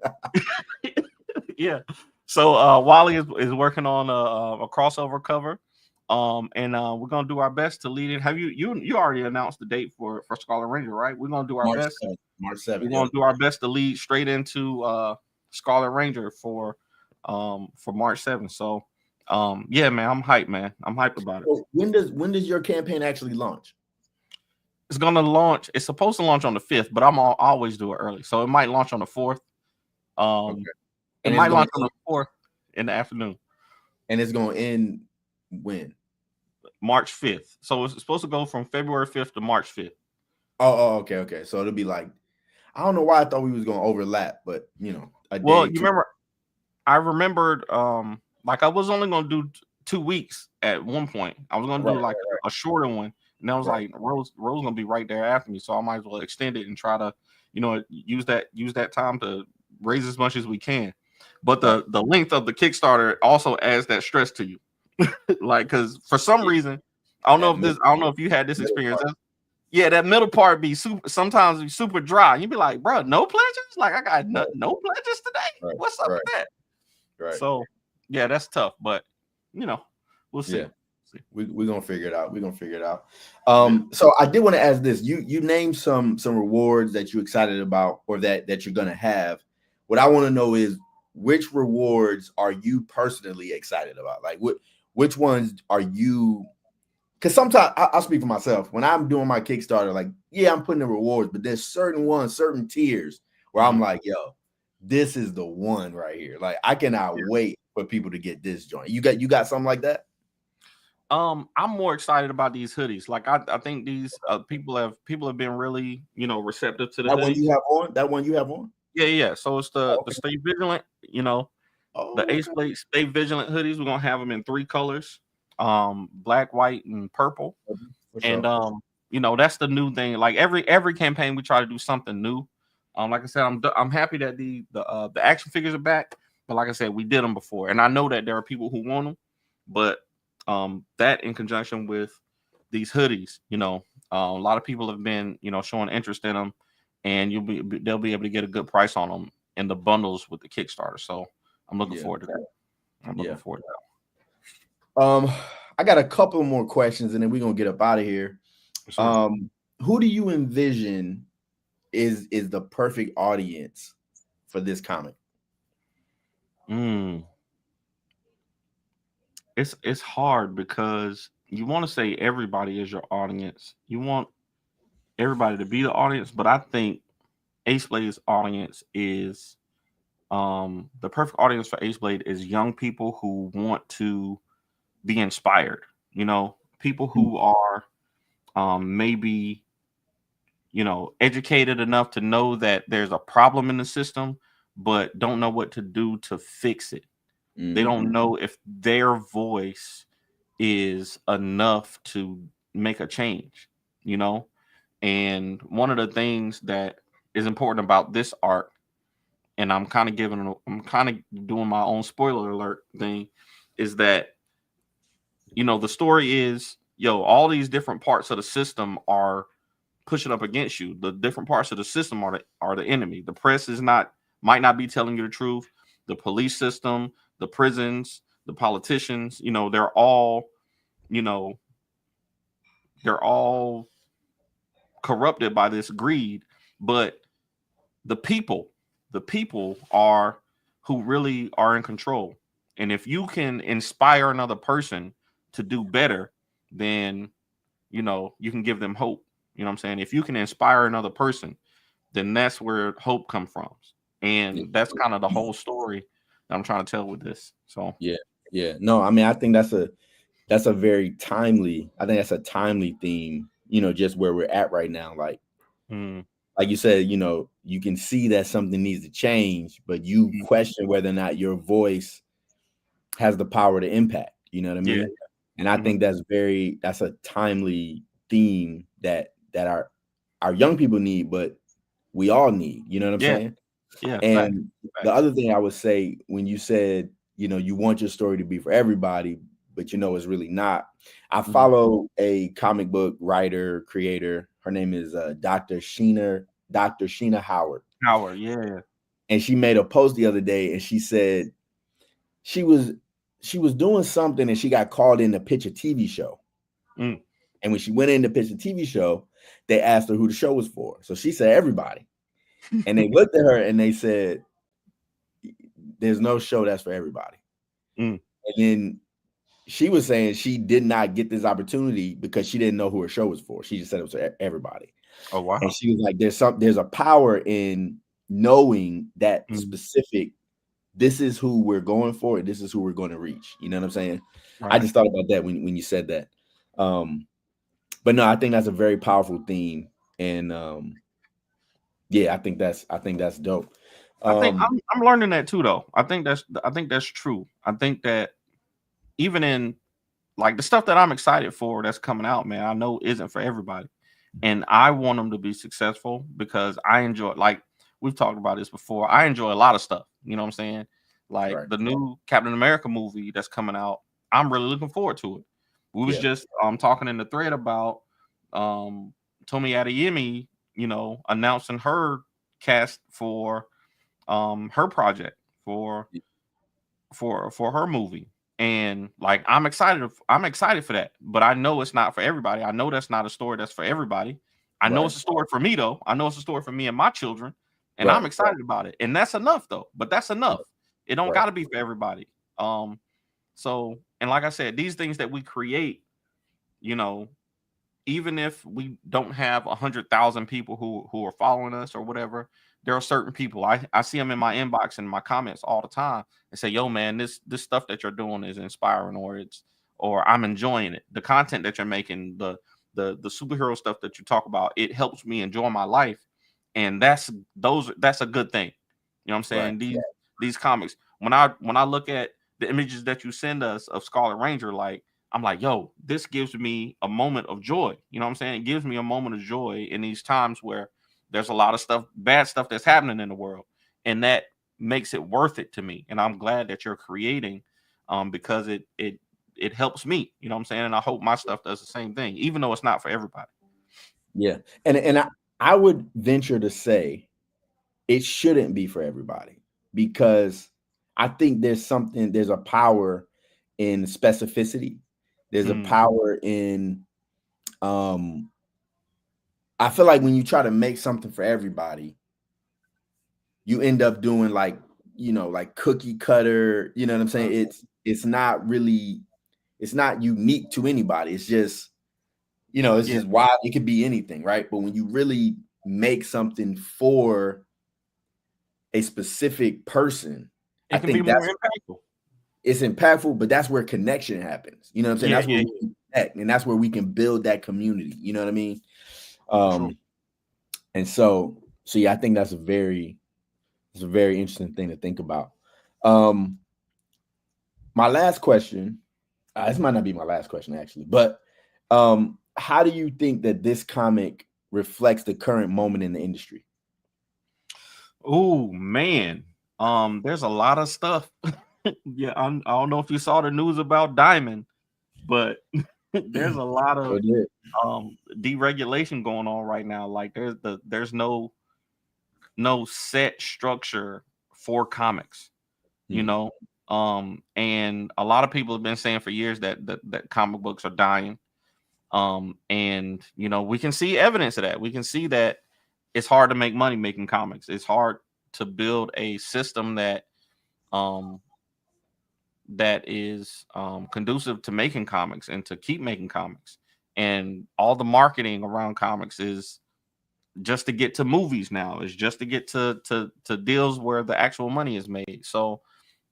Yeah. So Wally is working on a crossover cover. And we're gonna do our best to lead in. Have you already announced the date for Scarlet Ranger, right? We're gonna do our best. March 7th. We're gonna do our best to lead straight into Scarlet Ranger for March 7th. So yeah, man, I'm hyped, man. I'm hyped about it. So when does your campaign actually launch? It's gonna launch. It's supposed to launch on the 5th, but I'm always do it early, so it might launch on the 4th. It might launch on the 4th in the afternoon. And it's gonna end when? March 5th. So it's supposed to go from February 5th to March 5th. Oh, okay. So it'll be like, I don't know why I thought we was gonna overlap, but remember, I remembered like I was only gonna do 2 weeks at one point. I was gonna do a shorter one, and I was like, Rose gonna be right there after me, so I might as well extend it and try to, use that time to raise as much as we can. But the length of the Kickstarter also adds that stress to you. Like, because for some reason, I don't know if you had this experience. Yeah, that middle part sometimes be super dry. You'd be like, bro, no pledges? Like, I got no pledges today. What's up with that? Right. So yeah, that's tough, but we'll see. Yeah. We're gonna figure it out. So I did want to ask this. You named some rewards that you're excited about or that you're gonna have. What I want to know is, which rewards are you personally excited about? Like which ones are you? Because sometimes I'll speak for myself. When I'm doing my Kickstarter, like, yeah, I'm putting the rewards, but there's certain tiers where I'm like, yo, this is the one right here. Like, I cannot wait for people to get this joint. You got something like that? I'm more excited about these hoodies. Like, I think these people have been really receptive to the that hoodies. one you have on. That one you have on. Yeah. So it's the Stay Vigilant. The Aceblade Stay Vigilant hoodies. We're gonna have them in 3 colors: black, white, and purple. And that's the new thing. Like every campaign, we try to do something new. Like I said, I'm happy that the action figures are back. But like I said, we did them before, and I know that there are people who want them. But that in conjunction with these hoodies, a lot of people have been showing interest in them, and they'll be able to get a good price on them in the bundles with the Kickstarter. So I'm looking forward to that. I'm looking forward to that. I got a couple more questions, and then we're gonna get up out of here. Sure. Who do you envision is the perfect audience for this comic? It's hard because you want to say everybody is your audience. You want everybody to be the audience, but I think Aceblade's audience is the perfect audience for Aceblade is young people who want to be inspired. People who are maybe educated enough to know that there's a problem in the system, but don't know what to do to fix it. They don't know if their voice is enough to make a change, you know? And one of the things that is important about this arc, and I'm kind of doing my own spoiler alert thing, is that, you know, the story is, yo, all these different parts of the system are pushing up against you. The different parts of the system are the enemy. The press is not might not be telling you the truth. The police system, the prisons, the politicians, you know, you know, they're all corrupted by this greed. But the people, the people are who really are in control. And if you can inspire another person to do better, then you know you can give them hope. You know what I'm saying? If you can inspire another person, then that's where hope comes from. And that's kind of the whole story that I'm trying to tell with this. So Yeah, yeah. No, I mean, I think that's a very timely. I think that's a timely theme. You know, just where we're at right now. mm, Like you said, you know, you can see that something needs to change, but you mm, question whether or not your voice has the power to impact. You know what I yeah, mean? And I mhm, think that's a timely theme that our young people need, but we all need. You know what I'm yeah, saying? yeah, facts, And the facts. other thing I would say when you said, you know, you want your story to be for everybody, but you know it's really not. I Mhm. follow a comic book writer, creator. Her name is Dr. Sheena Howard. Howard, yeah. And she made a post the other day and she said she was she was doing something and she got called in to pitch a TV show. Mm. And when she went in to pitch the TV show, they asked her who the show was for. So she said everybody. And they looked at her and they said, there's no show that's for everybody. Mm. And then she was saying she did not get this opportunity because she didn't know who her show was for. She just said it was for everybody. Oh And wow. she was like, there's a power in knowing that Mm. specific, this is who we're going for, and this is who we're going to reach. You know what I'm saying? I Right. just thought about that when you said that. But no, I think that's a very powerful theme. And yeah, I think that's dope. I think Um, I'm learning that too though. I think that's true. I think that even in like the stuff that I'm excited for that's coming out, man, I know isn't for everybody. And I want them to be successful because I enjoy, like we've talked about this before. I enjoy a lot of stuff. You know what I'm saying? Like right. the new Captain America movie that's coming out. I'm really looking forward to it. We was Yeah. just talking in the thread about um Tomi Adeyemi, you know, announcing her cast for her project for for her movie. And like I'm excited for that, but I know it's not for everybody. I know that's not a story that's for everybody. I know Right. it's a story for me though. I know it's a story for me and my children, and I'm Right. excited about it. And that's enough though. But that's enough. It don't Right. got to be for everybody. So and like I said, these things that we create, you know, even if we don't have 100,000 people who are following us or whatever, there are certain people I see them in my inbox and my comments all the time and say, "Yo, man, this stuff that you're doing is inspiring, or I'm enjoying it. The content that you're making, the superhero stuff that you talk about, it helps me enjoy my life, and that's a good thing. You know what I'm Right. saying? These comics, when I look at the images that you send us of Scarlet Ranger, like I'm like, yo, this gives me a moment of joy. You know what I'm saying? It gives me a moment of joy in these times where there's a lot of stuff, bad stuff that's happening in the world. And that makes it worth it to me. And I'm glad that you're creating because it helps me. You know what I'm saying? And I hope my stuff does the same thing, even though it's not for everybody. Yeah. And I would venture to say it shouldn't be for everybody because I think there's a power in specificity. There's a Mm, power in um I feel like when you try to make something for everybody, you end up doing like, you know, like cookie cutter, you know what I'm saying? It's not really, it's not unique to anybody. It's just, you know, it's yeah, just wild. It could be anything, right? But when you really make something for a specific person, I it can be think more that's impactful. it's impactful, but that's where connection happens. You know what I'm saying? Yeah, That's where yeah, we yeah, can connect, and that's where we can build that community. You know what I mean? for sure. Um, and so yeah, I think that's it's a very interesting thing to think about. Um, my last question, This might not be my last question actually, but how do you think that this comic reflects the current moment in the industry? Oh man, there's a lot of stuff. Yeah, I don't know if you saw the news about Diamond, but there's a lot Oh, of yeah. deregulation going on right now. Like there's no set structure for comics, you Hmm. know. And a lot of people have been saying for years that comic books are dying. And we can see evidence of that. We can see that it's hard to make money making comics. It's hard to build a system um that is conducive to making comics and to keep making comics. And all the marketing around comics is just to get to movies now. Is just to get to deals where the actual money is made. So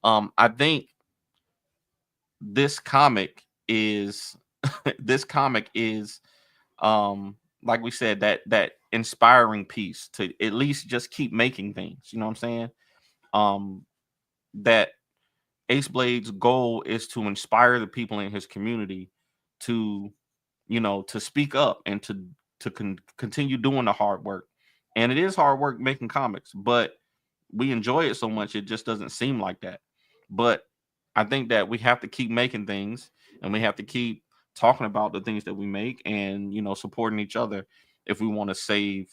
I think this comic is this comic is like we said, that inspiring piece to at least just keep making things. You know what I'm saying? That Aceblade's goal is to inspire the people in his community to, to speak up and to continue doing the hard work. And it is hard work making comics, but we enjoy it so much it just doesn't seem like that. But I think that we have to keep making things, and we have to keep talking about the things that we make, and supporting each other if we want to save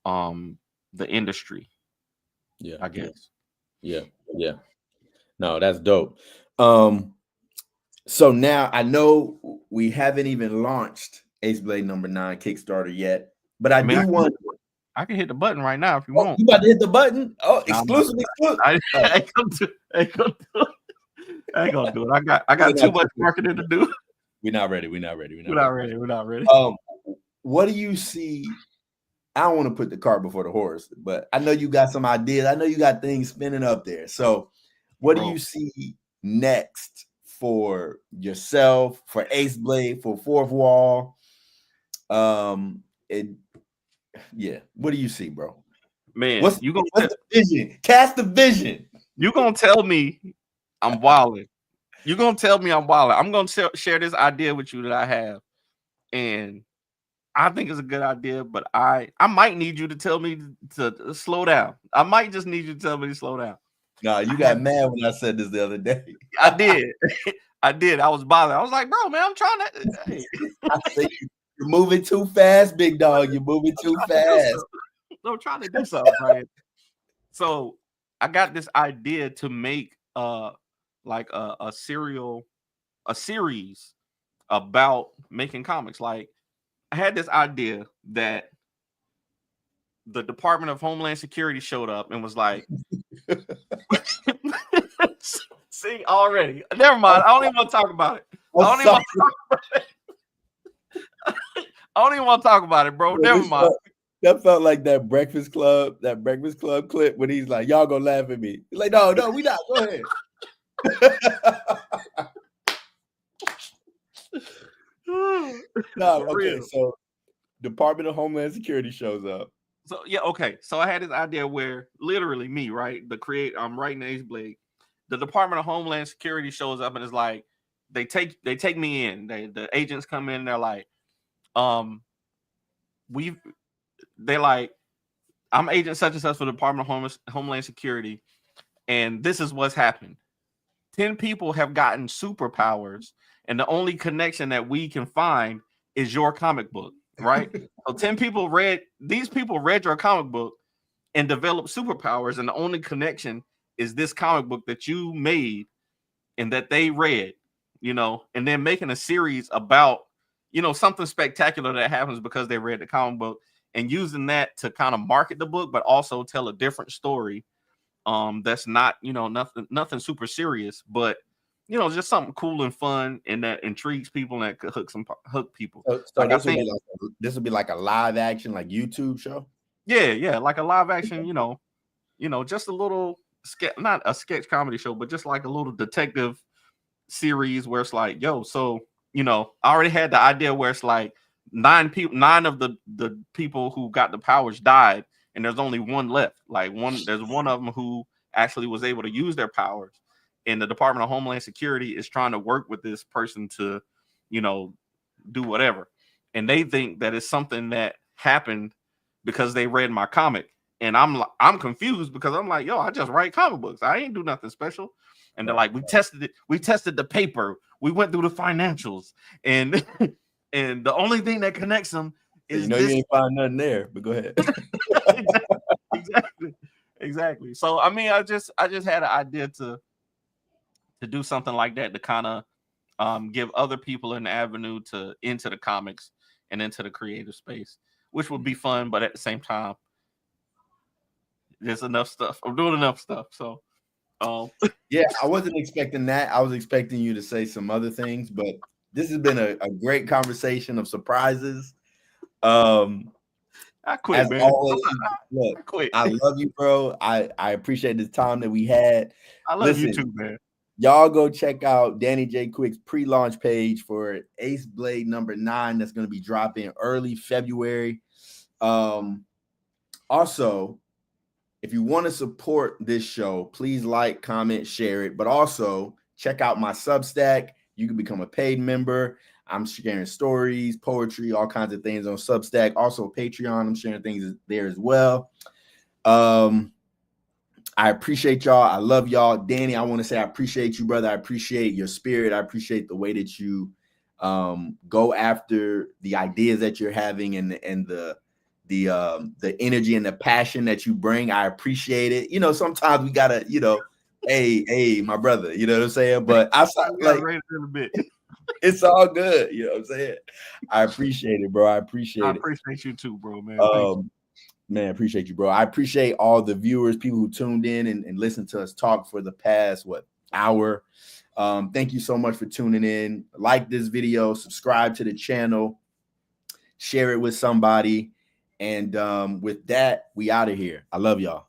um the industry, Yeah, I yeah, guess. yeah, yeah. No, that's dope. Um, so now I know we haven't even launched Ace Blade #9 Kickstarter yet, but I I mean, do want. I can hit the button right now if you Oh, want. you about to hit the button? Oh, No, I'm not. exclusive, exclusive. I, Oh, I ain't gonna do, ain't gonna do it. I ain't gonna do it. I we're got too not much marketing to do. we're not ready. We're not ready. We're We're not not ready. ready. We're not ready. What do you see? I don't want to put the cart before the horse, but I know you got some ideas. I know you got things spinning up there. So, what do Bro, you see next for yourself, for Ace Blade, for Fourth Wall? It, yeah. What do you see, bro? man, What's what's the vision? Cast the vision. you gonna tell me I'm wilding. You gonna tell me I'm wilding. I'm gonna share this idea with you that I have, and I think it's a good idea. But I might need you to tell me to slow down. I might just need you to tell me to slow down. No, you I got had, mad when I said this the other day. I did. I did. I was bothered. I was like, bro, man, I'm trying to. Hey, I said you're moving too fast, big dog. You're moving I'm too trying to do fast. something. I'm trying to do something, right? So I got this idea to make like a series about making comics. Like I had this idea that the Department of Homeland Security showed up and was like, see, already. Never mind. I don't even want to talk about it. I I'm don't even sorry. want to talk about it. I don't even want to talk about it, bro. Never mind. That felt like that Breakfast Club clip when he's like, "Y'all gonna laugh at me." He's like, "No, we not. Go ahead." No, For okay. real. So, Department of Homeland Security shows up. So yeah, okay. So I had this idea where literally me, right? I'm writing Ace Blade. The Department of Homeland Security shows up and is like, they take me in. The agents come in, they're like, um, they're like, I'm agent such and such for the Department of Homeland Security, and this is what's happened. 10 people have gotten superpowers, and the only connection that we can find is your comic book, right? So 10 people read your comic book and developed superpowers, and the only connection is this comic book that you made and that they read, and then making a series about, something spectacular that happens because they read the comic book, and using that to kind of market the book, but also tell a different story. That's not, nothing super serious, but just something cool and fun and that intrigues people and that could hook people. So Like I this would think, be like a live action, like YouTube show. yeah, like a live action, just a little sketch, not a sketch comedy show, but just like a little detective series where it's like, yo, so I already had the idea where it's like nine of the people who got the powers died, and there's only one left. Like there's one of them who actually was able to use their powers, and the Department of Homeland Security is trying to work with this person to, you know, do whatever. And they think that it's something that happened because they read my comic. And I'm confused because I'm like, yo, I just write comic books. I ain't do nothing special. And they're like, we tested it. We tested the paper. We went through the financials. And and the only thing that connects them is you know this. You ain't find nothing there, but go ahead. Exactly. So I mean, I just had an idea to do something like that to kind of give other people an avenue to into the comics and into the creative space, which would be fun, but at the same time, there's enough stuff. I'm doing enough stuff. So yeah, I wasn't expecting that. I was expecting you to say some other things, but this has been a great conversation of surprises. I quit, As man. always, look, I quit. I love you, bro. I appreciate the time that we had. I love you too, man. Y'all go check out Danny J. Quick's pre-launch page for Aceblade number 9. That's going to be dropping early February. Also, if you want to support this show, please like, comment, share it. But also check out my Substack. You can become a paid member. I'm sharing stories, poetry, all kinds of things on Substack. Also Patreon, I'm sharing things there as well. I appreciate y'all. I love y'all. Danny, I want to say I appreciate you, brother. I appreciate your spirit. I appreciate the way that you go after the ideas that you're having and the energy and the passion that you bring. I appreciate it. You know, sometimes we gotta, you know, hey, my brother, you know what I'm saying? But I like a bit. It's all good. You know what I'm saying? I appreciate it, bro. I appreciate you too, bro, man. Man, appreciate you, bro. I appreciate all the viewers, people who tuned in and listened to us talk for the past, hour. Thank you so much for tuning in. Like this video, subscribe to the channel, share it with somebody. And with that, we out of here. I love y'all.